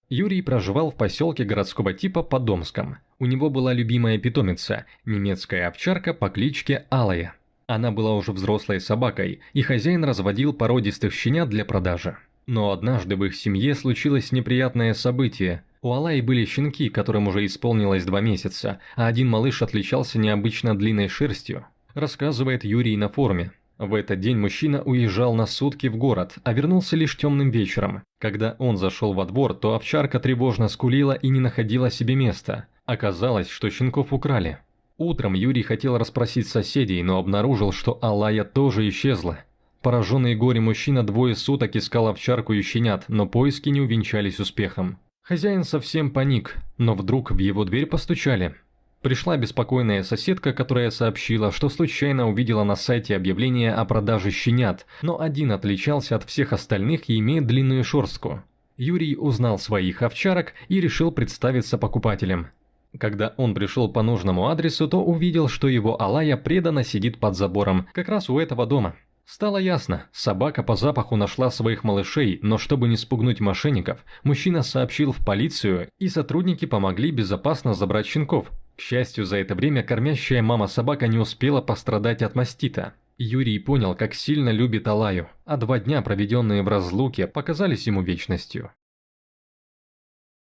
Юрий проживал в поселке городского типа Подомском. У него была любимая питомица, немецкая овчарка по кличке Алая. Она была уже взрослой собакой, и хозяин разводил породистых щенят для продажи. Но однажды в их семье случилось неприятное событие. У Алаи были щенки, которым уже исполнилось 2 месяца, а один малыш отличался необычно длинной шерстью, рассказывает Юрий на форуме. В этот день мужчина уезжал на сутки в город, а вернулся лишь темным вечером. Когда он зашел во двор, то овчарка тревожно скулила и не находила себе места. Оказалось, что щенков украли. Утром Юрий хотел расспросить соседей, но обнаружил, что Алая тоже исчезла. Пораженный горем мужчина 2 суток искал овчарку и щенят, но поиски не увенчались успехом. Хозяин совсем паник, но вдруг в его дверь постучали. Пришла беспокойная соседка, которая сообщила, что случайно увидела на сайте объявление о продаже щенят, но один отличался от всех остальных и имеет длинную шерстку. Юрий узнал своих овчарок и решил представиться покупателем. Когда он пришел по нужному адресу, то увидел, что его Алая преданно сидит под забором, как раз у этого дома. Стало ясно, собака по запаху нашла своих малышей, но чтобы не спугнуть мошенников, мужчина сообщил в полицию, и сотрудники помогли безопасно забрать щенков. К счастью, за это время кормящая мама-собака не успела пострадать от мастита. Юрий понял, как сильно любит Алаю, а 2 дня, проведенные в разлуке, показались ему вечностью.